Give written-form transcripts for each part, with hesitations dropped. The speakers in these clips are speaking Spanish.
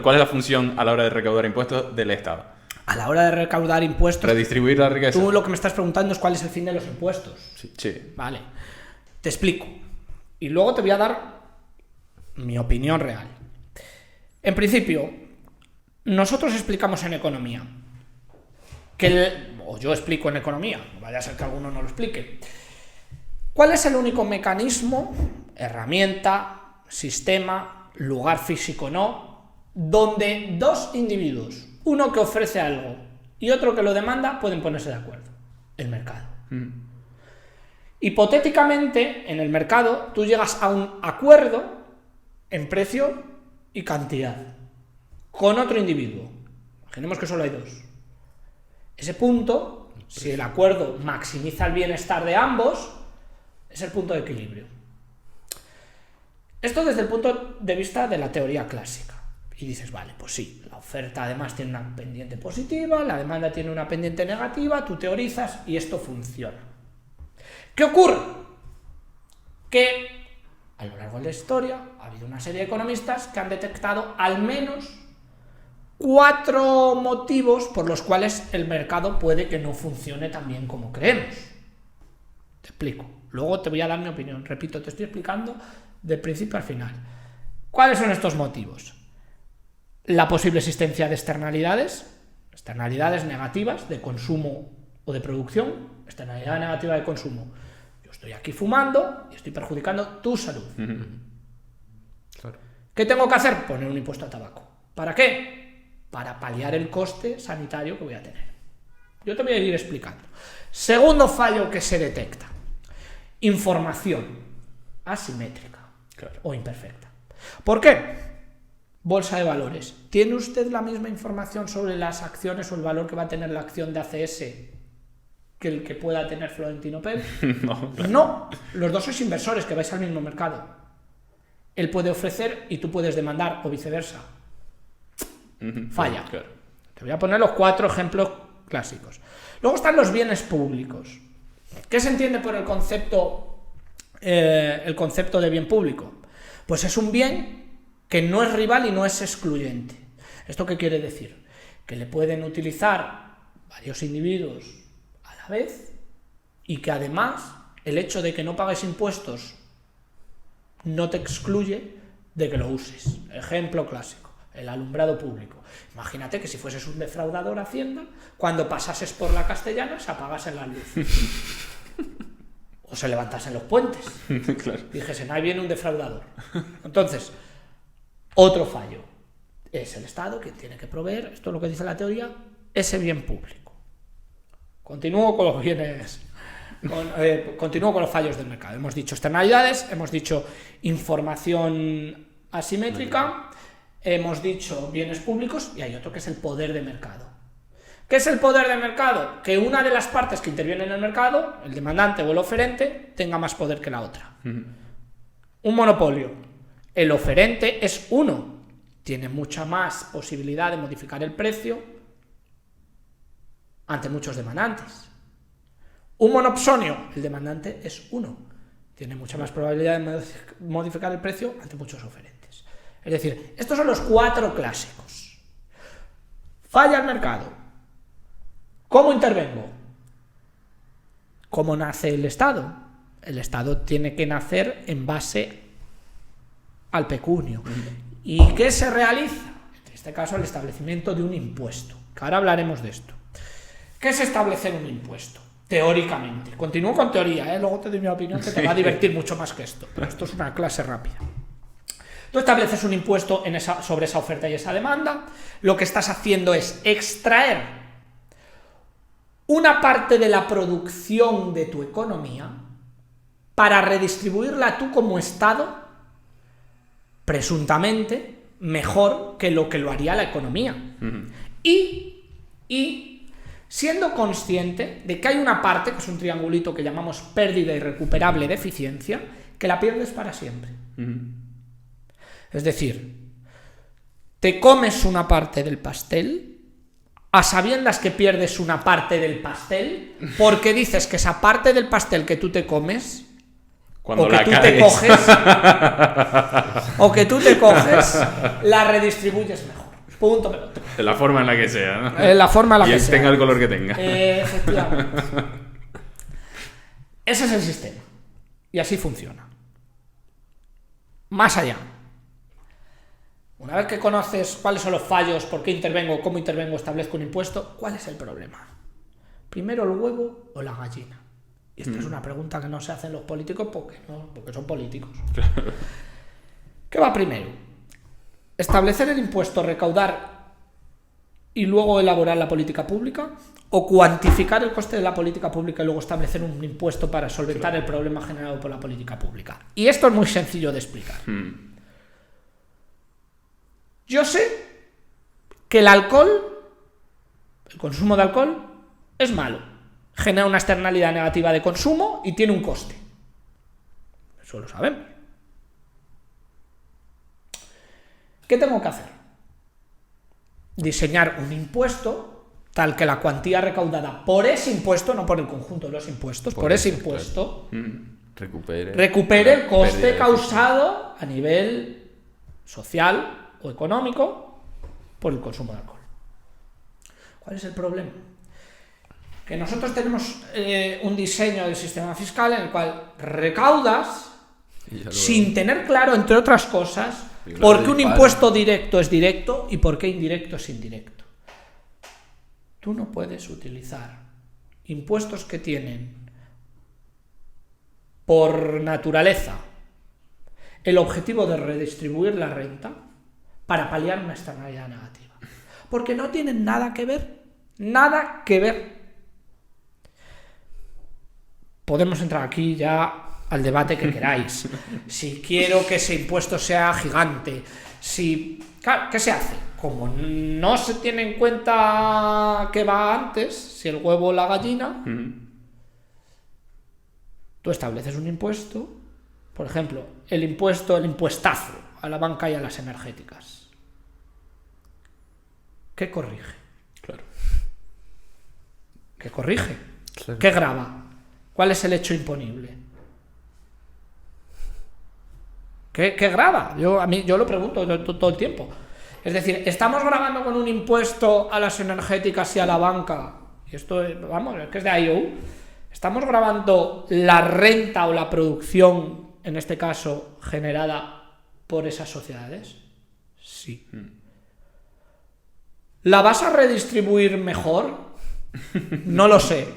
¿Cuál es la función a la hora de recaudar impuestos del Estado? A la hora de recaudar impuestos... Redistribuir la riqueza. Tú lo que me estás preguntando es cuál es el fin de los impuestos. Sí. Vale. Te explico. Y luego te voy a dar mi opinión real. En principio, nosotros explicamos en economía o yo explico en economía, vaya a ser que alguno no lo explique. ¿Cuál es el único mecanismo, herramienta, sistema, lugar físico no, donde dos individuos, uno que ofrece algo y otro que lo demanda, pueden ponerse de acuerdo? El mercado. Hipotéticamente, en el mercado, tú llegas a un acuerdo en precio y cantidad con otro individuo. Imaginemos que solo hay dos. Ese punto, si el acuerdo maximiza el bienestar de ambos, es el punto de equilibrio. Esto desde el punto de vista de la teoría clásica. Y dices, vale, pues sí, la oferta además tiene una pendiente positiva, la demanda tiene una pendiente negativa, tú teorizas y esto funciona. ¿Qué ocurre? Que a lo largo de la historia ha habido una serie de economistas que han detectado al menos 4 motivos por los cuales el mercado puede que no funcione tan bien como creemos. Te explico. Luego te voy a dar mi opinión. Repito, te estoy explicando del principio al final. ¿Cuáles son estos motivos? La posible existencia de externalidades negativas de consumo o de producción. Externalidad negativa de consumo. Yo estoy aquí fumando y estoy perjudicando tu salud. Claro. ¿Qué tengo que hacer? Poner un impuesto al tabaco. ¿Para qué? Para paliar el coste sanitario que voy a tener. Yo te voy a ir explicando. Segundo fallo que se detecta. Información asimétrica, claro, o imperfecta. ¿Por qué? Bolsa de valores. ¿Tiene usted la misma información sobre las acciones o el valor que va a tener la acción de ACS que el que pueda tener Florentino Pérez? No, claro. No. Los dos sois inversores que vais al mismo mercado. Él puede ofrecer y tú puedes demandar, o viceversa. Falla. Claro. Te voy a poner los 4 ejemplos clásicos. Luego están los bienes públicos. ¿Qué se entiende por el concepto de bien público? Pues es un bien que no es rival y no es excluyente. ¿Esto qué quiere decir? Que le pueden utilizar varios individuos a la vez y que además el hecho de que no pagues impuestos no te excluye de que lo uses. Ejemplo clásico. El alumbrado público. Imagínate que si fueses un defraudador Hacienda, cuando pasases por la Castellana se apagasen las luces. O se levantasen los puentes. Claro. Dijesen, ahí viene un defraudador. Entonces, otro fallo. Es el Estado quien tiene que proveer, esto es lo que dice la teoría, ese bien público. Continúo con los bienes... continúo con los fallos del mercado. Hemos dicho externalidades, hemos dicho información asimétrica... Hemos dicho bienes públicos y hay otro que es el poder de mercado. ¿Qué es el poder de mercado? Que una de las partes que interviene en el mercado, el demandante o el oferente, tenga más poder que la otra. Un monopolio. El oferente es uno. Tiene mucha más posibilidad de modificar el precio ante muchos demandantes. Un monopsonio. El demandante es uno. Tiene mucha más probabilidad de modificar el precio ante muchos oferentes. Es decir, estos son los 4 clásicos. Falla el mercado. ¿Cómo intervengo? ¿Cómo nace el Estado? El Estado tiene que nacer en base al pecunio. ¿Y qué se realiza? En este caso, el establecimiento de un impuesto. Que ahora hablaremos de esto. ¿Qué es establecer un impuesto? Teóricamente. Continúo con teoría, luego te doy mi opinión que te va a divertir mucho más que esto. Pero esto es una clase rápida. Tú estableces un impuesto sobre esa oferta y esa demanda. Lo que estás haciendo es extraer una parte de la producción de tu economía para redistribuirla tú como Estado, presuntamente, mejor que lo haría la economía. Y siendo consciente de que hay una parte, que es un triangulito que llamamos pérdida irrecuperable de eficiencia, que la pierdes para siempre. Es decir, te comes una parte del pastel a sabiendas que pierdes una parte del pastel porque dices que esa parte del pastel que tú te comes Cuando o que la tú te cagues. coges, o que tú te coges, la redistribuyes mejor. Punto pelota. De la forma en la que sea, ¿no? La forma en la y que sea. tenga el color que tenga. Efectivamente. Ese es el sistema. Y así funciona. Más allá. Una vez que conoces cuáles son los fallos, por qué intervengo, cómo intervengo, establezco un impuesto, ¿cuál es el problema? ¿Primero el huevo o la gallina? Y esta es una pregunta que no se hacen los políticos porque son políticos. ¿Qué va primero? ¿Establecer el impuesto, recaudar y luego elaborar la política pública? ¿O cuantificar el coste de la política pública y luego establecer un impuesto para solventar el problema generado por la política pública? Y esto es muy sencillo de explicar. Yo sé que el consumo de alcohol es malo. Genera una externalidad negativa de consumo y tiene un coste. Eso lo sabemos. ¿Qué tengo que hacer? Diseñar un impuesto tal que la cuantía recaudada por ese impuesto, no por el conjunto de los impuestos, por ese impuesto, recupere el coste causado a nivel social o económico por el consumo de alcohol. ¿Cuál es el problema? Que nosotros tenemos un diseño del sistema fiscal en el cual recaudas sin tener claro, entre otras cosas, por qué un impuesto directo es directo y por qué indirecto es indirecto. Tú no puedes utilizar impuestos que tienen por naturaleza el objetivo de redistribuir la renta para paliar una externalidad negativa. Porque no tienen nada que ver. Nada que ver. Podemos entrar aquí ya al debate que queráis. Si quiero que ese impuesto sea gigante. Claro, ¿qué se hace? Como no se tiene en cuenta qué va antes, si el huevo o la gallina, tú estableces un impuesto, por ejemplo, el impuestazo a la banca y a las energéticas. ¿Qué corrige? Claro. ¿Qué corrige? Claro. ¿Qué grava? ¿Cuál es el hecho imponible? ¿Qué grava? Yo lo pregunto todo el tiempo. Es decir, ¿estamos grabando con un impuesto a las energéticas y a la banca? Y esto, vamos, es que es de IO. ¿Estamos grabando la renta o la producción, en este caso, generada por esas sociedades? Sí. ¿La vas a redistribuir mejor? No lo sé.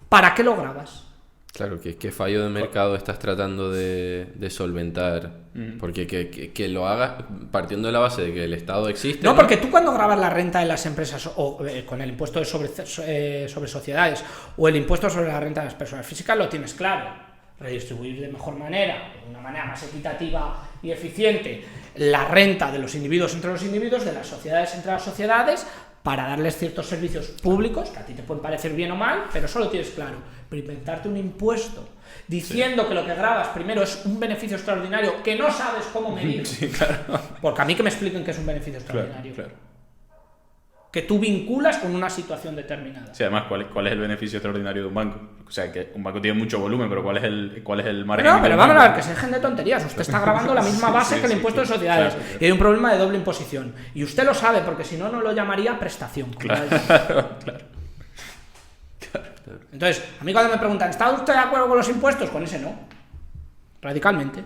¿Para qué lo grabas? Claro, ¿qué fallo de mercado estás tratando de solventar? Porque que lo hagas partiendo de la base de que el Estado existe. No, porque tú cuando grabas la renta de las empresas o con el impuesto sobre sociedades o el impuesto sobre la renta de las personas físicas lo tienes claro. Redistribuir de mejor manera, de una manera más equitativa y eficiente, la renta de los individuos entre los individuos, de las sociedades entre las sociedades, para darles ciertos servicios públicos, que a ti te pueden parecer bien o mal, pero solo tienes claro. Pero inventarte un impuesto diciendo que lo que grabas primero es un beneficio extraordinario que no sabes cómo medir. Sí, claro. Porque a mí que me expliquen qué es un beneficio extraordinario. Claro. Que tú vinculas con una situación determinada. Sí, además, ¿cuál es el beneficio extraordinario de un banco? O sea, que un banco tiene mucho volumen, pero ¿cuál es el margen? No, pero del vamos banco? a ver, que se dejen de tonterías. Usted está grabando la misma base que el impuesto de sociedades. Claro. Y hay un problema de doble imposición. Y usted lo sabe, porque si no, no lo llamaría prestación. Claro. Entonces, a mí cuando me preguntan, ¿está usted de acuerdo con los impuestos? Con ese no. Radicalmente.